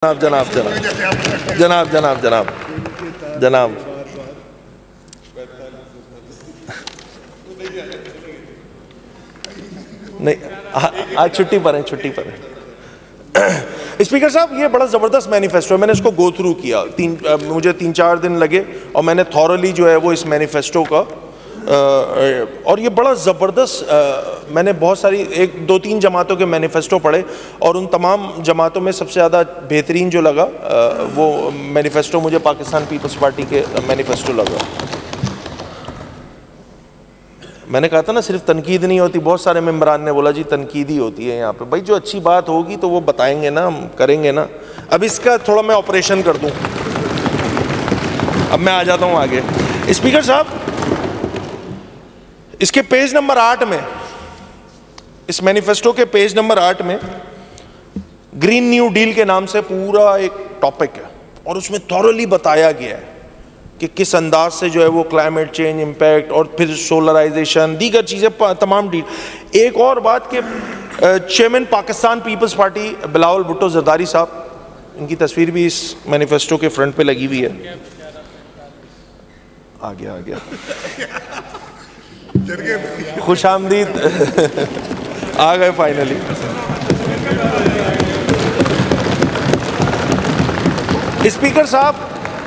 जनाब जनाब जनाब जनाब जनाब जनाब नहीं, आज छुट्टी पर है, छुट्टी पर है। स्पीकर साहब, ये बड़ा ज़बरदस्त मैनिफेस्टो है। मैंने इसको गो थ्रू किया, मुझे 3-4 दिन लगे और मैंने थॉरली जो है वो इस मैनिफेस्टो का और ये बड़ा ज़बरदस्त, मैंने बहुत सारी 1-2-3 जमातों के मैनिफेस्टो पढ़े और उन तमाम जमातों में सबसे ज़्यादा बेहतरीन जो लगा वो मैनिफेस्टो मुझे पाकिस्तान पीपल्स पार्टी के मैनिफेस्टो लगा। मैंने कहा था ना सिर्फ तनकीद नहीं होती, बहुत सारे मेंबरान ने बोला जी तनकीद ही होती है यहाँ पे। भाई जो अच्छी बात होगी तो वो बताएंगे ना, हम करेंगे ना। अब इसका थोड़ा मैं ऑपरेशन कर दूँ, अब मैं आ जाता हूँ आगे। स्पीकर साहब, इसके पेज नंबर 8 में, इस मैनिफेस्टो के पेज नंबर 8 में ग्रीन न्यू डील के नाम से पूरा एक टॉपिक है और उसमें थॉरली बताया गया है कि किस अंदाज से जो है वो क्लाइमेट चेंज इम्पैक्ट और फिर सोलराइजेशन दीगर चीज़ें तमाम डील। एक और बात कि chairman Pakistan Peoples Party Bilawal Bhutto Zardari साहब, इनकी तस्वीर भी इस मैनिफेस्टो के फ्रंट पे लगी हुई है। आ गया खुश आमदीद आ गए फाइनली। स्पीकर साहब,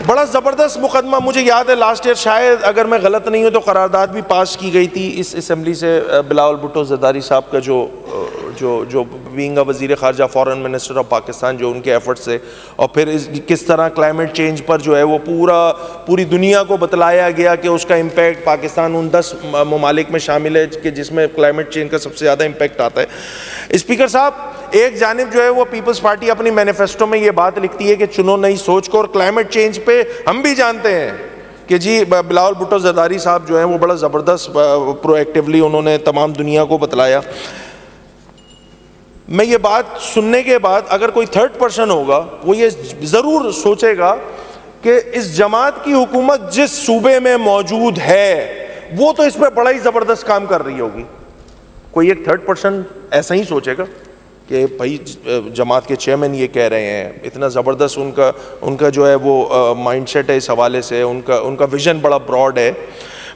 बड़ा ज़बरदस्त मुकदमा, मुझे याद है लास्ट ईयर शायद अगर मैं गलत नहीं हूँ तो करारदाद भी पास की गई थी इस असेंबली से बिलावल भुट्टो जरदारी साहब का जो बीइंग वज़ीर ख़ारजा फॉरेन मिनिस्टर ऑफ पाकिस्तान, जो उनके एफर्ट से और फिर किस तरह क्लाइमेट चेंज पर जो है वो पूरी दुनिया को बतलाया गया कि उसका इम्पैक्ट, पाकिस्तान उन 10 ममालिक में शामिल है कि जिसमें क्लाइमेट चेंज का सबसे ज़्यादा इम्पैक्ट आता है। स्पीकर साहब, एक जानिब जो है वो पीपल्स पार्टी अपनी मैनिफेस्टो में ये बात लिखती है कि चुनो नई सोच को, और क्लाइमेट चेंज पे हम भी जानते हैं कि जी बिलावल भुट्टो जरदारी साहब जो हैं वो बड़ा ज़बरदस्त प्रोएक्टिवली उन्होंने तमाम दुनिया को बतलाया। मैं ये बात सुनने के बाद अगर कोई थर्ड पर्सन होगा वो ये ज़रूर सोचेगा कि इस जमात की हुकूमत जिस सूबे में मौजूद है वो तो इस पर बड़ा ही ज़बरदस्त काम कर रही होगी। कोई एक थर्ड पर्सन ऐसा ही सोचेगा कि भाई जमात के चेयरमैन ये कह रहे हैं, इतना ज़बरदस्त उनका जो है वो माइंडसेट है इस हवाले से, उनका विज़न बड़ा ब्रॉड है।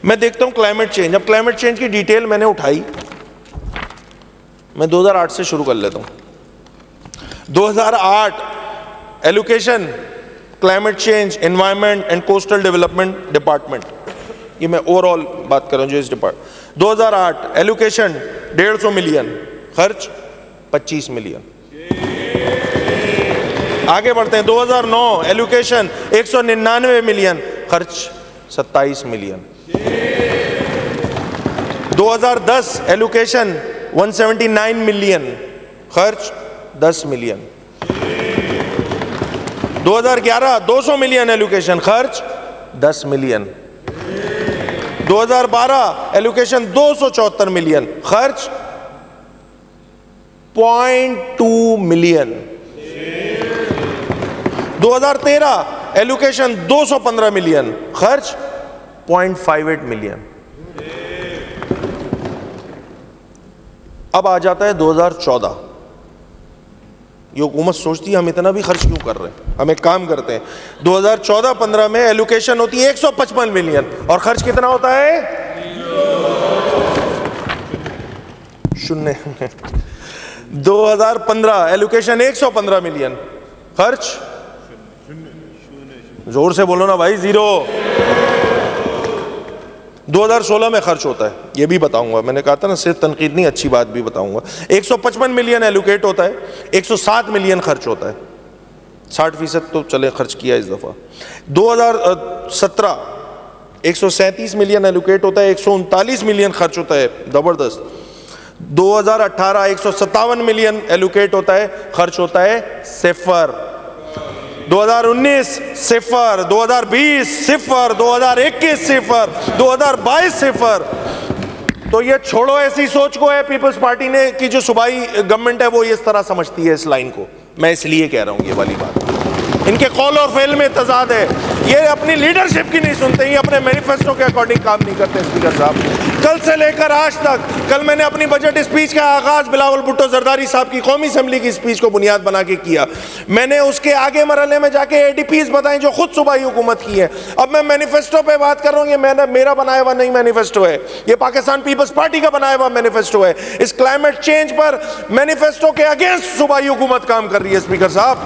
मैं देखता हूँ क्लाइमेट चेंज, अब क्लाइमेट चेंज की डिटेल मैंने उठाई, मैं 2008 से शुरू कर लेता हूँ। 2008 allocation climate change environment and coastal development department, ये मैं ओवरऑल बात कर रहा हूँ जो इस डिपार्टमेंट। 2008 एलोकेशन 150 मिलियन, खर्च 25 मिलियन। आगे बढ़ते हैं, 2009 एलोकेशन 199 मिलियन, खर्च 27 मिलियन। 2010 एलोकेशन 179 मिलियन, खर्च 10 मिलियन। 2011 200 मिलियन एलोकेशन, खर्च 10 मिलियन। 2012 एलोकेशन 274 मिलियन, खर्च 0.2 मिलियन। 2013 एलोकेशन 215 मिलियन, खर्च 0.58 मिलियन। अब आ जाता है 2014। ये हुकूमत सोचती है हम इतना भी खर्च क्यों कर रहे हैं, हम एक काम करते हैं। 2014-15 में एलोकेशन होती है 155 मिलियन और खर्च कितना होता है? शून्य। 2015 एलोकेशन 115 मिलियन, खर्च, जोर से बोलो ना भाई, 0। 2016 में खर्च होता है, ये भी बताऊंगा, मैंने कहा था ना सिर्फ तनकीद नहीं, अच्छी बात भी बताऊंगा। 155 मिलियन एलोकेट होता है, 107 मिलियन खर्च होता है, 60% तो चले खर्च किया इस दफ़ा। 2017 137 मिलियन एलोकेट होता है, 139 मिलियन खर्च होता है, ज़बरदस्त। 2018 157 मिलियन एलोकेट होता है, खर्च होता है 0। 2019 0, 2020 0, 2021 0, 2022 0। तो ये छोड़ो ऐसी सोच को है पीपल्स पार्टी ने कि जो सूबाई गवर्नमेंट है वो इस तरह समझती है इस लाइन को। मैं इसलिए कह रहा हूँ ये वाली बात, इनके कौल और फेल में तजाद है। ये अपनी लीडरशिप की नहीं सुनते, ये अपने मैनिफेस्टो के अकॉर्डिंग काम नहीं करते स्पीकर साहब। कल से लेकर आज तक, कल मैंने अपनी बजट स्पीच का आगाज बिलावल भुट्टो जरदारी साहब की कौमी असेंबली की स्पीच को बुनियाद बना के किया। मैंने उसके आगे मरहले में जाके एडीपीज बताएं जो खुद सूबाई हुकूमत की है। अब मैं मैनिफेस्टो पे बात कर रहा हूँ, ये मेरा बनाया हुआ नहीं मैनिफेस्टो है, ये पाकिस्तान पीपल्स पार्टी का बनाया हुआ मैनिफेस्टो है। इस क्लाइमेट चेंज पर मैनिफेस्टो के अगेंस्ट सूबाई हुकूमत काम कर रही है। स्पीकर साहब,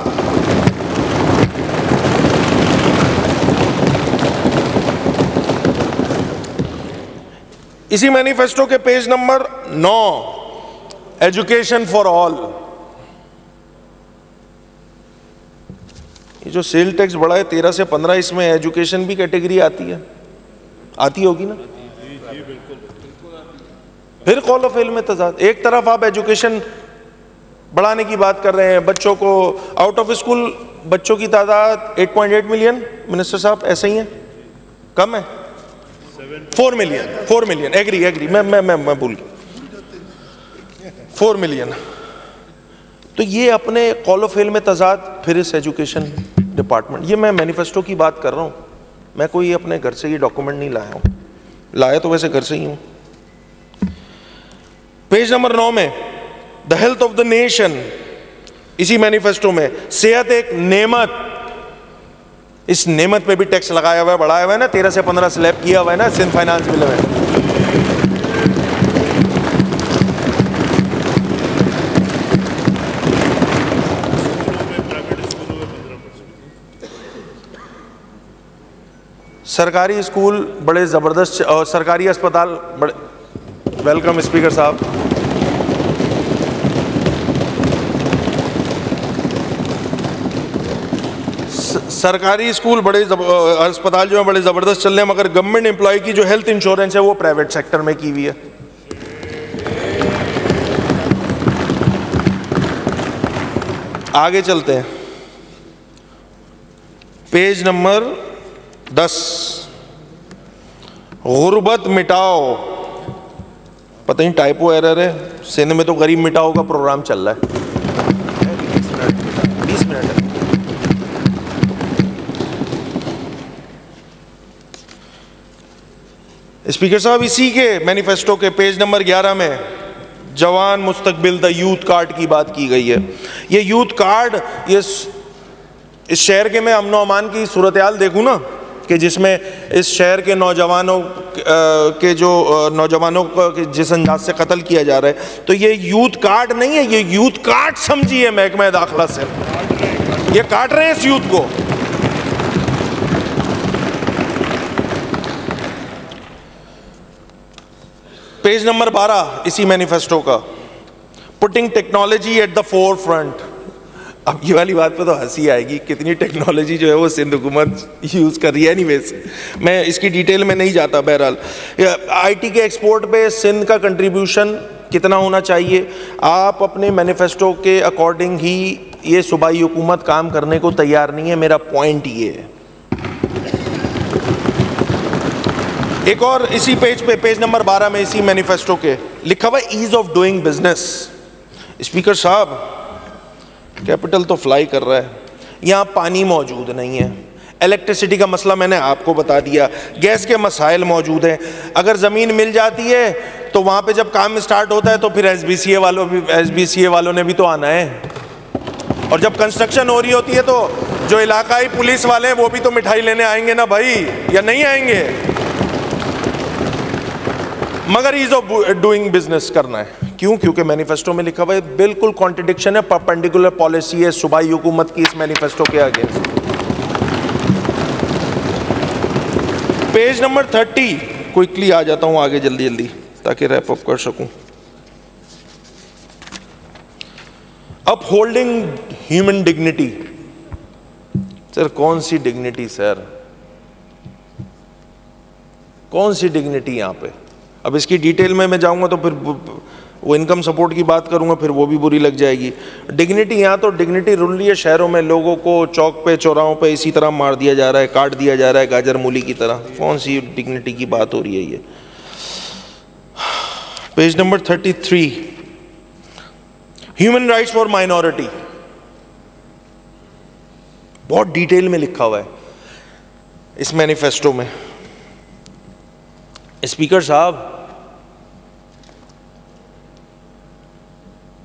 इसी मैनिफेस्टो के page number 9, education for all, ये जो सेल टैक्स बढ़ा है 13 से 15, इसमें एजुकेशन भी कैटेगरी आती है, आती होगी ना? फिर कौल फेल में तजाद। एक तरफ आप एजुकेशन बढ़ाने की बात कर रहे हैं, बच्चों को आउट ऑफ स्कूल बच्चों की तादाद 8.8 मिलियन, मिनिस्टर साहब ऐसा ही है, कम है? 4 मिलियन, एग्री, मैं भूल गया, 4 मिलियन। तो ये अपने कॉल ऑफ फेल में तजाद। फिर इस एजुकेशन डिपार्टमेंट, ये मैं मैनिफेस्टो की बात कर रहा हूँ, मैं कोई अपने घर से ये डॉक्यूमेंट नहीं लाया हूँ, लाया तो वैसे घर से ही हूँ। पेज नंबर 9 में the health of the nation, इसी मैनिफेस्टो में सेहत एक नेमत, इस नेमत पे भी टैक्स लगाया हुआ है, बढ़ाया हुआ है ना, 13 से 15 स्लैब किया हुआ है ना सिंध फाइनेंस बिल में। सरकारी स्कूल बड़े जबरदस्त और सरकारी अस्पताल बड़े, वेलकम स्पीकर साहब। सरकारी स्कूल बड़े अस्पताल जो है बड़े ज़बरदस्त चल रहे हैं, मगर गवर्नमेंट एम्प्लॉय की जो हेल्थ इंश्योरेंस है वो प्राइवेट सेक्टर में की हुई है। आगे चलते हैं, पेज नंबर 10, गुर्बत मिटाओ। पता नहीं टाइपो एरर है, सिंध में तो गरीब मिटाओ का प्रोग्राम चल रहा है। 20 मिनट है। स्पीकर साहब, इसी के मैनिफेस्टो के पेज नंबर 11 में जवान मुस्तकबिल द यूथ कार्ड की बात की गई है। ये यूथ कार्ड, ये इस शहर के मैं अमनो अमान की सूरत हाल देखूँ ना, कि जिसमें इस शहर के नौजवानों के जो नौजवानों को जिस अंदाज से कत्ल किया जा रहा है, तो ये यूथ कार्ड नहीं है, ये यूथ कार्ड समझिए महकमा दाखिला से, ये काट रहे हैं इस यूथ को। पेज नंबर 12 इसी मैनिफेस्टो का, putting technology at the four front. अब ये वाली बात पे तो हंसी आएगी, कितनी टेक्नोलॉजी जो है वो सिंध हुकूमत यूज़ कर रही है। एनीवेज, मैं इसकी डिटेल में नहीं जाता। बहरहाल, आईटी के एक्सपोर्ट पे सिंध का कंट्रीब्यूशन कितना होना चाहिए, आप अपने मैनिफेस्टो के अकॉर्डिंग ही, ये सूबाई हुकूमत काम करने को तैयार नहीं है। मेरा पॉइंट ये है। एक और इसी पेज पे, पेज नंबर 12 में इसी मैनिफेस्टो के लिखा हुआ है ease of doing business. Speaker साहब, कैपिटल तो फ्लाई कर रहा है, यहाँ पानी मौजूद नहीं है, इलेक्ट्रिसिटी का मसला मैंने आपको बता दिया, गैस के मसाइल मौजूद हैं। अगर ज़मीन मिल जाती है तो वहाँ पे जब काम स्टार्ट होता है तो फिर एसबीसीए वालों ने भी तो आना है, और जब कंस्ट्रक्शन हो रही होती है तो जो इलाकाई पुलिस वाले हैं वो भी तो मिठाई लेने आएंगे ना भाई, या नहीं आएंगे? मगर ईज ऑफ डूइंग बिजनेस करना है। क्यों? क्योंकि मैनिफेस्टो में लिखा हुआ है, बिल्कुल कॉन्ट्रडिक्शन है, परपेंडिकुलर पॉलिसी है सूबाई हुकूमत की इस मैनिफेस्टो के अगेंस्ट। पेज नंबर 30 क्विकली आ जाता हूं आगे जल्दी जल्दी ताकि रैप अप कर सकूं। Upholding human dignity. सर, कौन सी डिग्निटी सर, कौन सी डिग्निटी यहां पे? अब इसकी डिटेल में मैं जाऊंगा तो फिर वो इनकम सपोर्ट की बात करूंगा, फिर वो भी बुरी लग जाएगी। डिग्निटी, यहाँ तो डिग्निटी रुल रही है शहरों में, लोगों को चौक पे चौराहों पे इसी तरह मार दिया जा रहा है, काट दिया जा रहा है गाजर मूली की तरह। कौन सी डिग्निटी की बात हो रही है ये? Page number 33, human rights for minority, बहुत डिटेल में लिखा हुआ है इस मैनिफेस्टो में। स्पीकर साहब,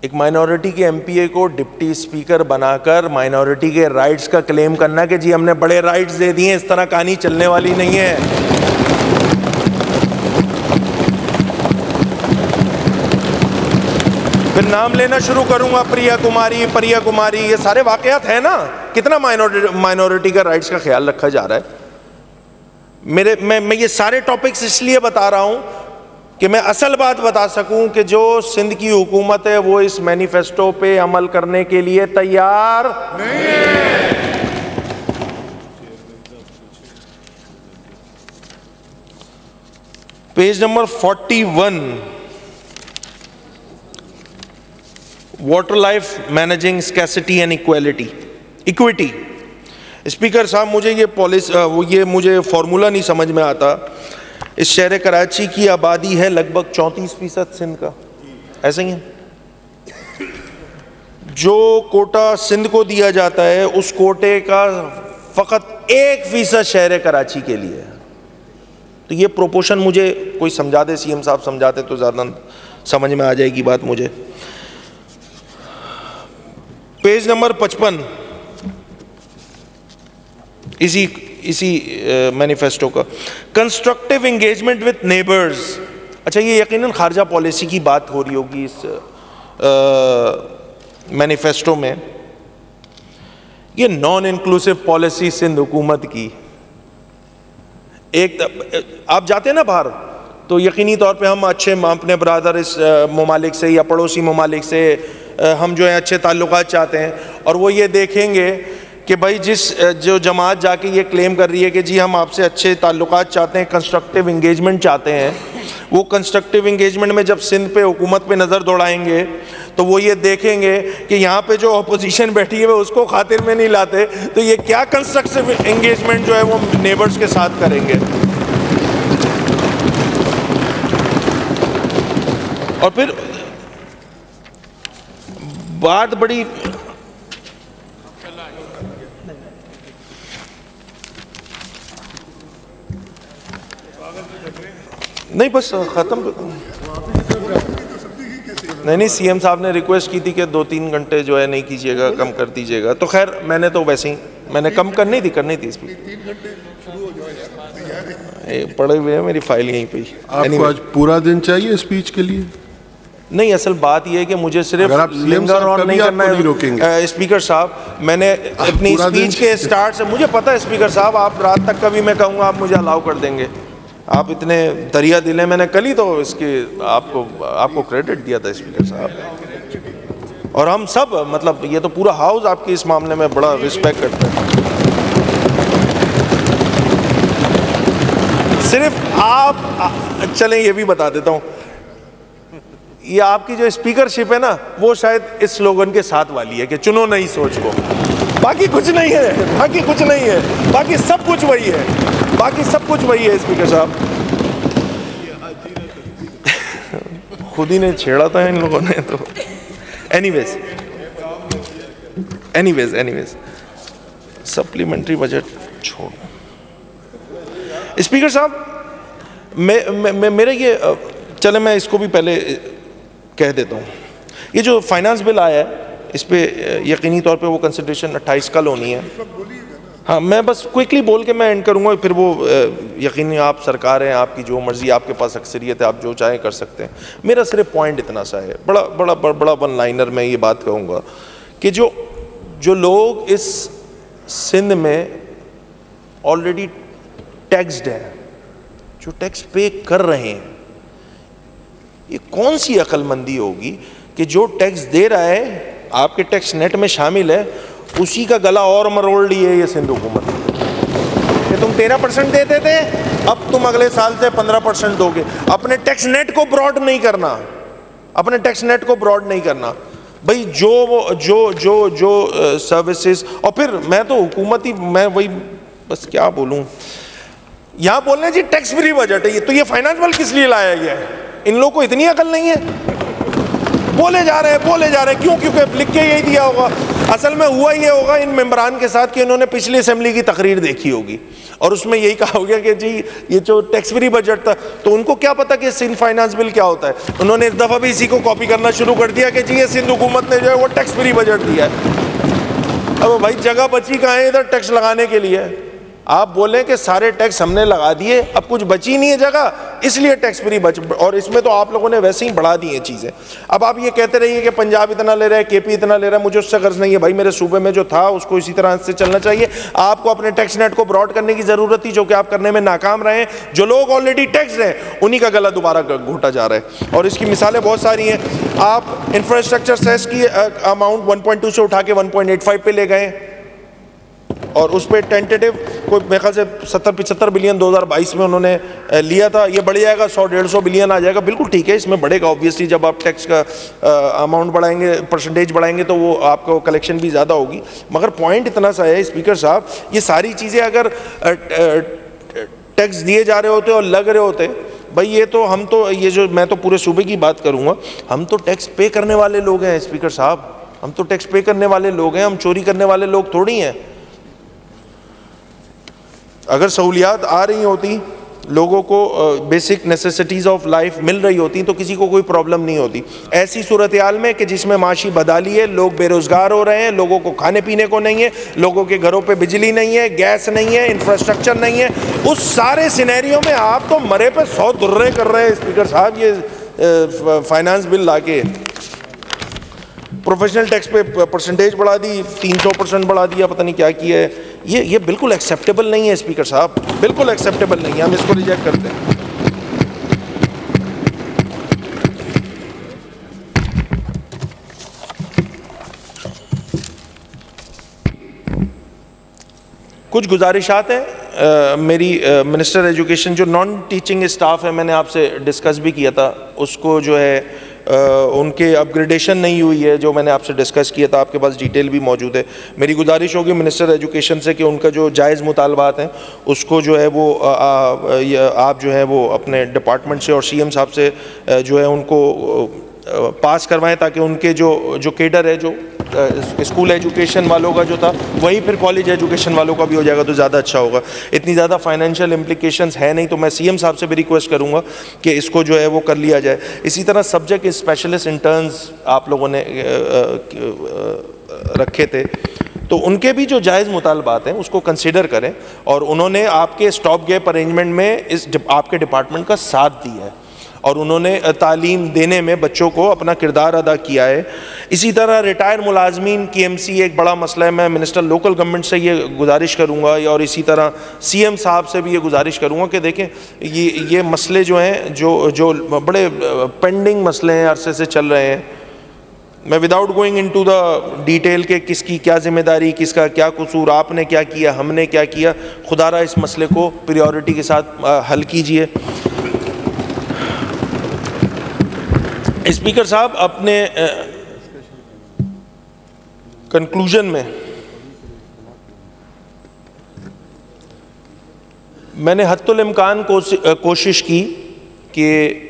एक माइनॉरिटी के एमपीए को डिप्टी स्पीकर बनाकर माइनॉरिटी के राइट्स का क्लेम करना कि जी हमने बड़े राइट्स दे दिए, इस तरह कहानी चलने वाली नहीं है। फिर नाम लेना शुरू करूंगा, प्रिया कुमारी, ये सारे वाकयात है ना। कितना माइनॉरिटी का राइट्स का ख्याल रखा जा रहा है। मैं ये सारे टॉपिक्स इसलिए बता रहा हूं कि मैं असल बात बता सकूं कि जो सिंध की हुकूमत है वो इस मैनिफेस्टो पे अमल करने के लिए तैयार नहीं है। Page number 41, water life managing scarcity and equity. Speaker साहब, मुझे ये मुझे फॉर्मूला नहीं समझ में आता। इस शहर कराची की आबादी है लगभग 34% सिंध का, ऐसा ही है। जो कोटा सिंध को दिया जाता है उस कोटे का फकत 1% शहर कराची के लिए है। तो ये प्रोपोर्शन मुझे कोई समझा दे, सीएम साहब समझाते तो ज़्यादा समझ में आ जाएगी बात मुझे। पेज नंबर 55 इसी मैनिफेस्टो का, कंस्ट्रक्टिव एंगेजमेंट विद नेबर्स। अच्छा, ये यकीनन खारजा पॉलिसी की बात हो रही होगी इस मैनिफेस्टो में। ये नॉन इंक्लूसिव पॉलिसी सिंध हुकूमत की, आप जाते हैं ना बाहर तो यकीनी तौर पे हम अपने ब्रादर इस ममालिक से या पड़ोसी ममालिक से हम जो है अच्छे ताल्लुकात चाहते हैं, और वो ये देखेंगे कि भाई जो जमात जाके ये क्लेम कर रही है कि जी हम आपसे अच्छे ताल्लुकात चाहते हैं, कंस्ट्रक्टिव इंगेजमेंट चाहते हैं, वो कंस्ट्रक्टिव इंगेजमेंट में जब सिंध पे हुकूमत पे नज़र दौड़ाएंगे तो वो ये देखेंगे कि यहाँ पे जो अपोजिशन बैठी है वो उसको खातिर में नहीं लाते, तो ये क्या कंस्ट्रक्टिव इंगेजमेंट जो है वो नेबर्स के साथ करेंगे। और फिर बात बड़ी नहीं, बस ख़त्म। नहीं, सीएम साहब ने रिक्वेस्ट की थी कि 2-3 घंटे जो है नहीं कीजिएगा, कम कर दीजिएगा। तो खैर मैंने तो वैसे ही मैंने कम करनी थी पड़े हुए हैं, मेरी फाइल यहीं पे। आपको आज पूरा दिन चाहिए स्पीच के लिए? नहीं, असल बात यह है कि मुझे सिर्फ लिंगर ऑन नहीं करना है। स्पीकर साहब, मैंने अपनी स्पीच के स्टार्ट से, मुझे पता है स्पीकर साहब आप रात तक का भी मैं कहूँगा आप मुझे अलाउ कर देंगे, आप इतने दरिया दिल हैं। मैंने कल ही तो इसके आपको क्रेडिट दिया था स्पीकर साहब, और हम सब मतलब ये तो पूरा हाउस आपके इस मामले में बड़ा रिस्पेक्ट करता है। सिर्फ आप चलें ये भी बता देता हूँ, ये आपकी जो स्पीकरशिप है ना वो शायद इस स्लोगन के साथ वाली है कि चुनो नई सोच को, बाकी कुछ नहीं है, बाकी कुछ नहीं है, बाकी सब कुछ वही है, बाकी सब कुछ वही है। स्पीकर साहब खुद ही ने छेड़ा था इन लोगों ने तो। एनीवेज सप्लीमेंट्री बजट छोड़। स्पीकर साहब, मेरे ये चले मैं इसको भी पहले कह देता हूँ, ये जो फाइनेंस बिल आया है इस पे यकीनी तौर पे वो कंसिडरेशन 28 कल होनी है। हाँ, मैं बस क्विकली बोल के मैं एंड करूँगा, फिर वो यकीनी आप सरकार हैं, आपकी जो मर्जी, आपके पास अक्सरियत है, आप जो चाहें कर सकते हैं। मेरा सिर्फ पॉइंट इतना सा है, बड़ा वन लाइनर में ये बात कहूँगा कि जो लोग इस सिंध में ऑलरेडी टैक्सड हैं, जो टैक्स पे कर रहे हैं, ये कौन सी अक्लमंदी होगी कि जो टैक्स दे रहा है आपके टैक्स नेट में शामिल है उसी का गला और मरोड़ लिए ये सिंध हुकूमत कि तुम 13% देते थे, अब तुम अगले साल से 15% दोगे। अपने टैक्स नेट को ब्रॉड नहीं करना, अपने टैक्स नेट को ब्रॉड नहीं करना भाई। जो सर्विसेज, और फिर मैं तो हुकूमती, मैं वही बस क्या बोलूँ, यहाँ बोलने जी टैक्स फ्री बजट है, ये तो ये फाइनेंस बिल किस लिए लाया गया है? इन लोगों को इतनी अकल नहीं है? बोले जा रहे हैं। क्यों? क्योंकि लिख के यही दिया होगा। असल में हुआ ये होगा इन मेंबरान के साथ कि इन्होंने पिछली असेंबली की तकरीर देखी होगी और उसमें यही कहा होगा कि जी ये जो टैक्स फ्री बजट था, तो उनको क्या पता कि सिंध फाइनेंस बिल क्या होता है। उन्होंने इस दफ़ा भी इसी को कॉपी करना शुरू कर दिया कि जी ये सिंध हुकूमत ने जो है वो टैक्स फ्री बजट दिया है। अब भाई जगह बची कहाँ है इधर टैक्स लगाने के लिए? आप बोलें कि सारे टैक्स हमने लगा दिए, अब कुछ बची नहीं है जगह, इसलिए टैक्स फ्री बच, और इसमें तो आप लोगों ने वैसे ही बढ़ा दी हैं चीज़ें। अब आप ये कहते रहिए कि पंजाब इतना ले रहा है, केपी इतना ले रहा है, मुझे उससे गर्ज नहीं है भाई। मेरे सूबे में जो था उसको इसी तरह से चलना चाहिए। आपको अपने टैक्स नेट को ब्रॉड करने की ज़रूरत थी, जो कि आप करने में नाकाम रहे हैं। जो लोग ऑलरेडी टैक्स हैं उन्हीं का गला दोबारा घोटा जा रहा है, और इसकी मिसालें बहुत सारी हैं। आप इंफ्रास्ट्रक्चर सेस की अमाउंट 1.2 से उठा के 1.85 पे ले गए, और उस पर टेंटेटिव कोई मेरे ख्याल से 70-75 बिलियन 2022 में उन्होंने लिया था। ये बढ़ जाएगा 100-150 बिलियन आ जाएगा। बिल्कुल ठीक है, इसमें बढ़ेगा ऑब्वियसली। जब आप टैक्स का अमाउंट बढ़ाएंगे, परसेंटेज बढ़ाएंगे, तो वो आपको कलेक्शन भी ज़्यादा होगी। मगर पॉइंट इतना सा है स्पीकर साहब, ये सारी चीज़ें अगर टैक्स दिए जा रहे होते और लग रहे होते भाई, ये तो हम तो ये जो मैं तो पूरे सूबे की बात करूँगा, हम तो टैक्स पे करने वाले लोग हैं स्पीकर साहब, हम तो टैक्स पे करने वाले लोग हैं, हम चोरी करने वाले लोग थोड़ी हैं। अगर सहूलियात आ रही होती, लोगों को बेसिक नेसेसिटीज़ ऑफ लाइफ मिल रही होती, तो किसी को कोई प्रॉब्लम नहीं होती। ऐसी सूरत हाल में कि जिसमें माशी बदहाली है, लोग बेरोज़गार हो रहे हैं, लोगों को खाने पीने को नहीं है, लोगों के घरों पे बिजली नहीं है, गैस नहीं है, इंफ्रास्ट्रक्चर नहीं है, उस सारे सिनेरियो में आप तो मरे पे 100 दुर्रे कर रहे हैं स्पीकर साहब। ये फाइनेंस बिल लाके प्रोफेशनल टैक्स पे परसेंटेज बढ़ा दी, 300% बढ़ा दिया, पता नहीं क्या किया है। ये बिल्कुल एक्सेप्टेबल नहीं है स्पीकर साहब, बिल्कुल एक्सेप्टेबल नहीं है। हम इसको रिजेक्ट करते हैं। कुछ गुजारिशात हैं मेरी मिनिस्टर एजुकेशन, जो नॉन टीचिंग स्टाफ है, मैंने आपसे डिस्कस भी किया था, उसको जो है उनके अपग्रेडेशन नहीं हुई है, जो मैंने आपसे डिस्कस किया था, आपके पास डिटेल भी मौजूद है। मेरी गुजारिश होगी मिनिस्टर एजुकेशन से कि उनका जो जायज़ मुतालबात हैं उसको जो है वो आप जो है वो अपने डिपार्टमेंट से और सीएम साहब से जो है उनको पास करवाएं, ताकि उनके जो केडर है, जो स्कूल एजुकेशन वालों का जो था, वही फिर कॉलेज एजुकेशन वालों का भी हो जाएगा तो ज़्यादा अच्छा होगा। इतनी ज़्यादा फाइनेंशियल इम्प्लिकेशंस है नहीं, तो मैं सीएम साहब से भी रिक्वेस्ट करूँगा कि इसको जो है वो कर लिया जाए। इसी तरह सब्जेक्ट स्पेशलिस्ट इंटर्न्स आप लोगों ने रखे थे, तो उनके भी जो जायज़ मुतालबात हैं उसको कंसिडर करें, और उन्होंने आपके स्टॉप गैप अरेंजमेंट में आपके डिपार्टमेंट का साथ दिया है, और उन्होंने तालीम देने में बच्चों को अपना किरदार अदा किया है। इसी तरह रिटायर मुलाजमीन की एमसी एक बड़ा मसला है। मैं मिनिस्टर लोकल गवर्नमेंट से ये गुजारिश करूँगा, और इसी तरह सीएम साहब से भी ये गुजारिश करूँगा कि देखें ये मसले जो हैं, जो बड़े पेंडिंग मसले हैं, अरसे से चल रहे हैं। मैं without going into the detail के किसकी क्या जिम्मेदारी, किसका क्या कसूर, आपने क्या किया, हमने क्या किया, खुदारा इस मसले को प्रायोरिटी के साथ हल कीजिए। स्पीकर साहब, अपने कंक्लूजन में मैंने हद्दुल इम्कान कोशिश की कि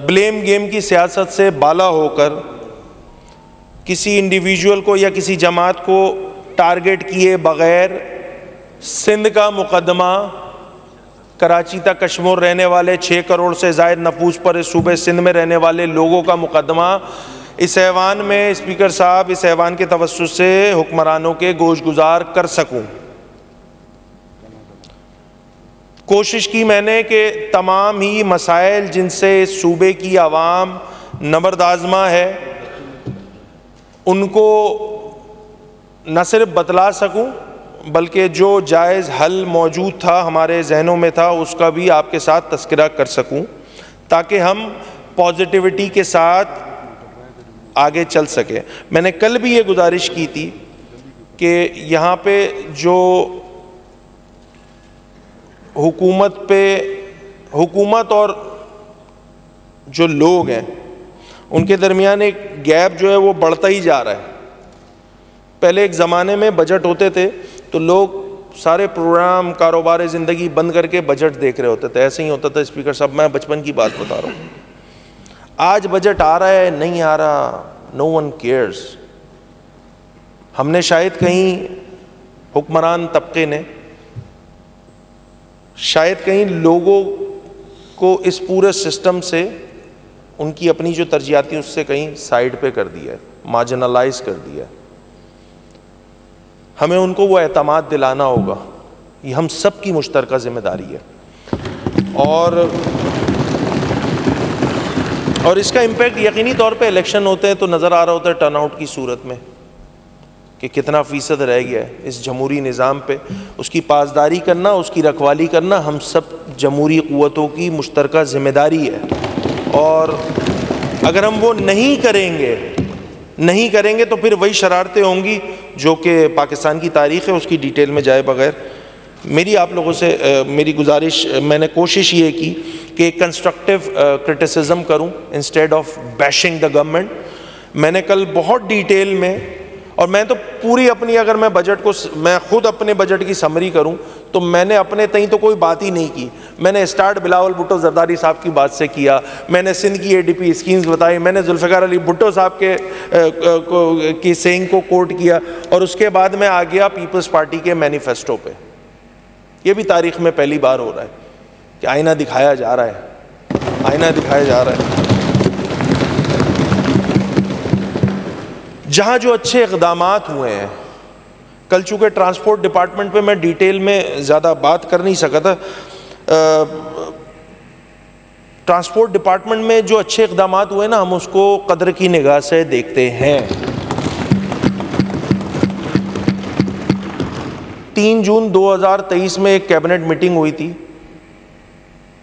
ब्लेम गेम की सियासत से बाला होकर किसी इंडिविजुअल को या किसी जमात को टारगेट किए बग़ैर सिंध का मुकदमा, कराची तक कश्मीर रहने वाले 6 करोड़ से ज़ायद नफूस पर इस सूबे सिंध में रहने वाले लोगों का मुकदमा, इस ऐवान में स्पीकर साहब, इस ऐवान के तवस्सुत से हुक्मरानों के गोशगुजार कर सकूं। कोशिश की मैंने कि तमाम ही मसाइल जिनसे इस सूबे की आवाम नबरदाज़मा है, उनको न सिर्फ बतला सकूं, बल्कि जो जायज़ हल मौजूद था, हमारे जहनों में था, उसका भी आपके साथ तस्करा कर सकूं, ताकि हम पॉजिटिविटी के साथ आगे चल सके। मैंने कल भी ये गुजारिश की थी कि यहाँ पे जो हुकूमत और जो लोग हैं उनके दरमियान एक गैप जो है वो बढ़ता ही जा रहा है। पहले एक ज़माने में बजट होते थे तो लोग सारे प्रोग्राम, कारोबार ज़िंदगी बंद करके बजट देख रहे होते थे, ऐसे ही होता था स्पीकर साहब, मैं बचपन की बात बता रहा हूँ। आज बजट आ रहा है नहीं आ रहा, नो वन केयर्स। हमने शायद कहीं हुक्मरान तबके ने शायद कहीं लोगों को इस पूरे सिस्टम से उनकी अपनी जो तरजीहात थी उससे कहीं साइड पे कर दिया है, मार्जिनलाइज कर दिया है। हमें उनको वो एतमाद दिलाना होगा, ये हम सब की मुश्तरका जिम्मेदारी है। और इसका इम्पैक्ट यकीनी तौर पे इलेक्शन होते हैं तो नज़र आ रहा होता है टर्नआउट की सूरत में कि कितना फ़ीसद रह गया है इस जमहूरी निज़ाम पे। उसकी पासदारी करना, उसकी रखवाली करना हम सब जमहूरी क़ुव्वतों की मुश्तरका ज़िम्मेदारी है। और अगर हम वो नहीं करेंगे तो फिर वही शरारतें होंगी जो कि पाकिस्तान की तारीख़ है उसकी डिटेल में जाए बगैर। मेरी आप लोगों से मेरी गुजारिश, मैंने कोशिश ये की कि कंस्ट्रक्टिव क्रिटिसिज्म करूं instead of bashing the government. मैंने कल बहुत डिटेल में, और मैं तो पूरी अपनी, अगर मैं बजट को, मैं खुद अपने बजट की समरी करूं तो मैंने अपने तई तो कोई बात ही नहीं की। मैंने स्टार्ट बिलावल भुट्टो जरदारी साहब की बात से किया, मैंने सिंध की ADP स्कीम्स बताई, मैंने जुल्फ़िकार अली भुट्टो साहब की सेइंग को कोट किया, और उसके बाद मैं आ गया पीपल्स पार्टी के मैनिफेस्टो पे। ये भी तारीख़ में पहली बार हो रहा है कि आईना दिखाया जा रहा है, आईना दिखाया जा रहा है। जहाँ जो अच्छे इक़दामात हुए हैं, कल चूँकि ट्रांसपोर्ट डिपार्टमेंट पे मैं डिटेल में ज़्यादा बात कर नहीं सका था, ट्रांसपोर्ट डिपार्टमेंट में जो अच्छे इक़दामात हुए ना, हम उसको कदर की निगाह से देखते हैं। 3 जून 2023 में एक कैबिनेट मीटिंग हुई थी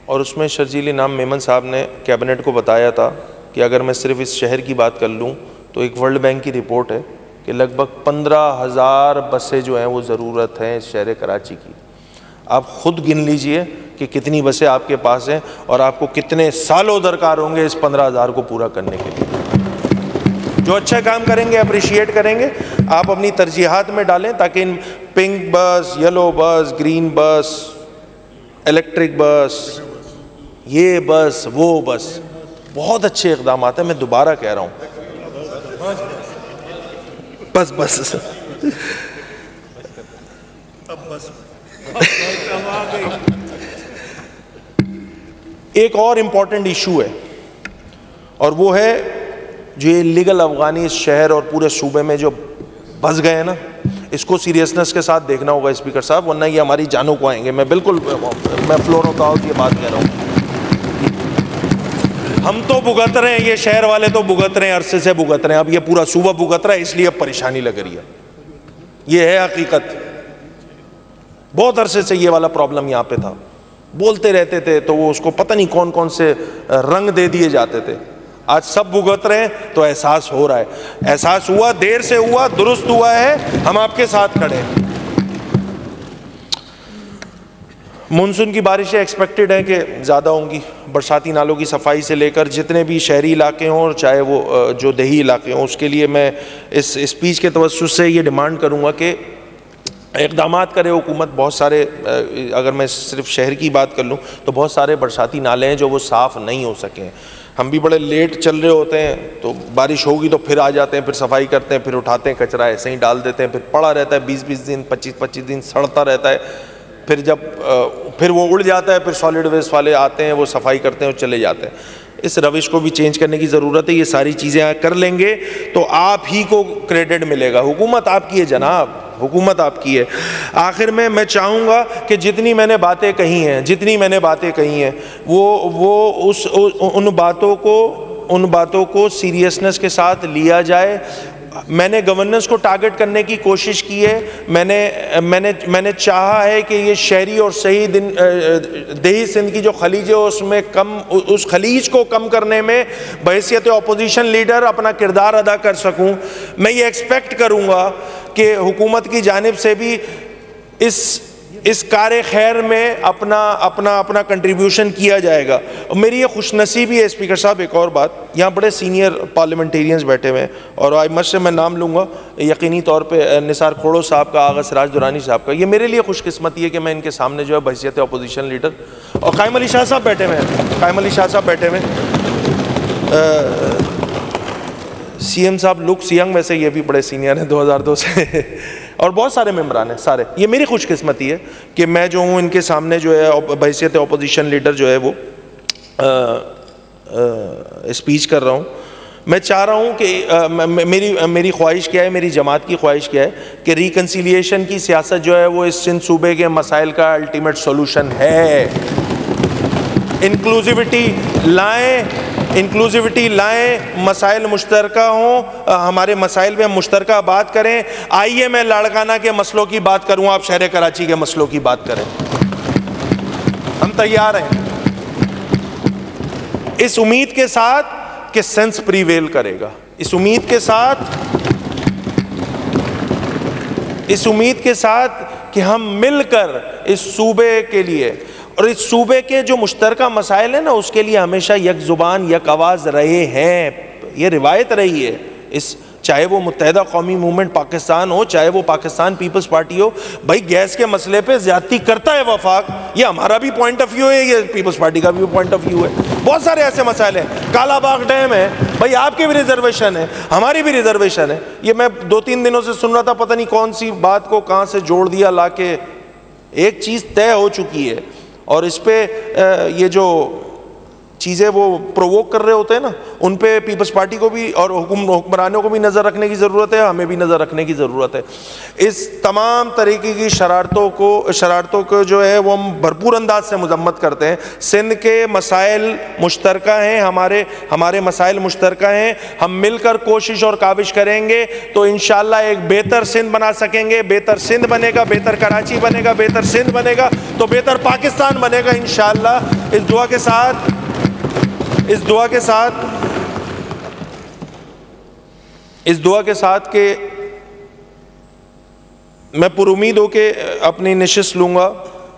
और उसमें शर्जील इनाम मेमन साहब ने कैबिनेट को बताया था कि अगर मैं सिर्फ इस शहर की बात कर लूँ तो एक वर्ल्ड बैंक की रिपोर्ट है कि लगभग 15,000 बसें जो हैं वो ज़रूरत हैं इस शहर कराची की। आप ख़ुद गिन लीजिए कि कितनी बसें आपके पास हैं और आपको कितने सालों दरकार होंगे इस 15,000 को पूरा करने के लिए। जो अच्छा काम करेंगे, अप्रिशिएट करेंगे, आप अपनी तरजीहात में डालें ताकि इन पिंक बस, येलो बस, ग्रीन बस, इलेक्ट्रिक बस, ये बस, वो बस, बहुत अच्छे इक़दाम हैं। मैं दोबारा कह रहा हूँ, बस एक और इम्पॉर्टेंट इशू है और वो है जो ये लीगल अफगानी इस शहर और पूरे सूबे में जो बस गए हैं ना, इसको सीरियसनेस के साथ देखना होगा स्पीकर साहब, वरना ये हमारी जानों को आएंगे। मैं फ्लोर ऑफ द हाउस ये बात कह रहा हूँ। हम तो भुगत रहे हैं, ये शहर वाले तो भुगत रहे हैं, अरसे से भुगत रहे हैं, अब ये पूरा सूबा भुगत रहा है, इसलिए अब परेशानी लग रही है। ये है हकीकत। बहुत अरसे से ये वाला प्रॉब्लम यहाँ पे था, बोलते रहते थे तो वो उसको पता नहीं कौन कौन से रंग दे दिए जाते थे। आज सब भुगत रहे हैं तो एहसास हो रहा है, एहसास हुआ, देर से हुआ, दुरुस्त हुआ है, हम आपके साथ खड़े हैं। मानसून की बारिशें एक्सपेक्टेड हैं कि ज़्यादा होंगी। बरसाती नालों की सफाई से लेकर जितने भी शहरी इलाके हों और चाहे वो जो देही इलाके हों, उसके लिए मैं इस स्पीच के तवज्जुह से ये डिमांड करूँगा कि इक़दामात करे हुकूमत। बहुत सारे, अगर मैं सिर्फ शहर की बात कर लूँ तो बहुत सारे बरसाती नाले हैं जो वो साफ़ नहीं हो सके हैं। हम भी बड़े लेट चल रहे होते हैं, तो बारिश होगी तो फिर आ जाते हैं, फिर सफाई करते हैं, फिर उठाते हैं कचरा, ऐसे ही डाल देते हैं, फिर पड़ा रहता है 20-20 दिन, 25-25 दिन सड़ता रहता है। फिर वो उड़ जाता है, फिर सॉलिड वेस्ट वाले आते हैं, वो सफाई करते हैं और चले जाते हैं। इस रविश को भी चेंज करने की ज़रूरत है। ये सारी चीज़ें कर लेंगे तो आप ही को क्रेडिट मिलेगा। हुकूमत आपकी है जनाब, हुकूमत आपकी है। आखिर में मैं चाहूँगा कि जितनी मैंने बातें कही हैं वो उन बातों को सीरियसनेस के साथ लिया जाए। मैंने गवर्नेंस को टारगेट करने की कोशिश की है। मैंने चाहा है कि ये शहरी और सही देही सिंध की जो खलीज है उसमें उस खलीज को कम करने में बहैसियत अपोजिशन लीडर अपना किरदार अदा कर सकूं। मैं ये एक्सपेक्ट करूंगा कि हुकूमत की जानिब से भी इस कार्य खैर में अपना कंट्रीब्यूशन किया जाएगा। और मेरी ये खुशनसीबी है स्पीकर साहब, एक और बात, यहाँ बड़े सीनियर पार्लियामेंटेरियंस बैठे हुए हैं और आई मस्ट से मैं नाम लूँगा यकीनी तौर पे निसार खोड़ो साहब का, आगा सिराज दुरानी साहब का। ये मेरे लिए खुशकिस्मती है कि मैं इनके सामने जो है बहैसियत अपोजिशन लीडर, और कायम अली शाह साहब बैठे हुए हैं, सीएम साहब लुक्स यंग, वैसे ये भी बड़े सीनियर हैं 2002 से और बहुत सारे मेम्बरान हैं सारे। ये मेरी खुशकिस्मती है कि मैं जो हूँ इनके सामने जो है बहैसियत ऑपोजिशन लीडर जो है वो स्पीच कर रहा हूँ। मैं चाह रहा हूँ कि मेरी ख्वाहिश क्या है, मेरी जमात की ख्वाहिश क्या है कि रिकन्सिलिएशन की सियासत जो है वो इस सिंध सूबे के मसाइल का अल्टीमेट सोल्यूशन है। इंक्लूसिविटी लाएं, मसाइल मुश्तरका हों, हमारे मसाइल में हम मुश्तरका बात करें। आइए मैं लाड़काना के मसलों की बात करूं, आप शहर कराची के मसलों की बात करें, हम तैयार हैं इस उम्मीद के साथ कि सेंस प्रीवेल करेगा, इस उम्मीद के साथ कि हम मिलकर इस सूबे के लिए और इस सूबे के जो मुश्तरका मसाइल है ना उसके लिए हमेशा यक ज़ुबान यक आवाज़ रहे हैं। ये रिवायत रही है, इस चाहे वो मुत्तहिदा कौमी मूवमेंट पाकिस्तान हो, चाहे वो पाकिस्तान पीपल्स पार्टी हो। भाई गैस के मसले पे ज़्यादती करता है वफाक, ये हमारा भी पॉइंट ऑफ व्यू है, ये पीपल्स पार्टी का भी पॉइंट ऑफ व्यू है। बहुत सारे ऐसे मसाइल हैं, कालाबाग डैम है, भाई आपकी भी रिजर्वेशन है, हमारी भी रिजर्वेशन है। ये मैं 2-3 दिनों से सुन रहा था, पता नहीं कौन सी बात को कहाँ से जोड़ दिया लाके। एक चीज़ तय हो चुकी है और इस पे ये जो चीज़ें वो प्रोवोक कर रहे होते हैं ना, उन पे पीपल्स पार्टी को भी और हुक्मरानों को भी नज़र रखने की ज़रूरत है, हमें भी नज़र रखने की ज़रूरत है। इस तमाम तरीके की शरारतों को जो है वो हम भरपूर अंदाज से मजम्मत करते हैं। सिंध के मसाइल मुश्तरका हैं, हमारे मसाइल मुश्तरका हैं। हम मिलकर कोशिश और काविश करेंगे तो इंशाअल्लाह एक बेहतर सिंध बना सकेंगे। बेहतर सिंध बनेगा, बेहतर कराची बनेगा, बेहतर सिंध बनेगा तो बेहतर पाकिस्तान बनेगा इंशाअल्लाह। इस दुआ के साथ कि मैं पुरुमीद हो के अपनी नशिस्त लूँगा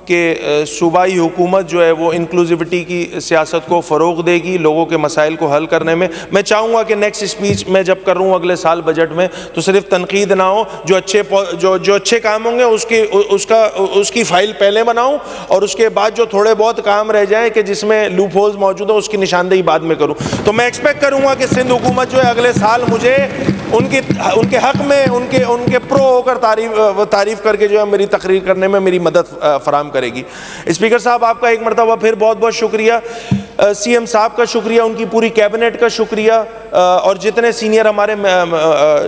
कि सूबाई हुकूमत जो है वो इंक्लूसिविटी की सियासत को फ़रोग़ देगी, लोगों के मसाइल को हल करने में। मैं चाहूँगा कि नेक्स्ट स्पीच मैं जब करूँ अगले साल बजट में तो सिर्फ तनकीद ना हो, जो अच्छे काम होंगे उसकी फ़ाइल पहले बनाऊँ और उसके बाद जो थोड़े बहुत काम रह जाए कि जिसमें लूप होल्स मौजूद हो उसकी निशानदेही बाद में करूँ। तो मैं एक्सपेक्ट करूँगा कि सिंध हुकूमत जो है अगले साल मुझे उनके हक़ में उनके प्रो होकर तारीफ़ करके जो है मेरी तकरीर करने में मेरी मदद फराम करेगी। स्पीकर साहब आपका एक मरतबा फिर बहुत बहुत शुक्रिया, सीएम साहब का शुक्रिया, उनकी पूरी कैबिनेट का शुक्रिया और जितने सीनियर हमारे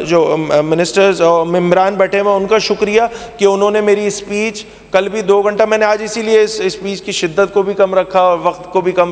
जो मिनिस्टर्स और मेम्बरान बैठे हुए उनका शुक्रिया कि उन्होंने मेरी स्पीच कल भी 2 घंटा, मैंने आज इसीलिए इस स्पीच की शिद्दत को भी कम रखा और वक्त को भी कम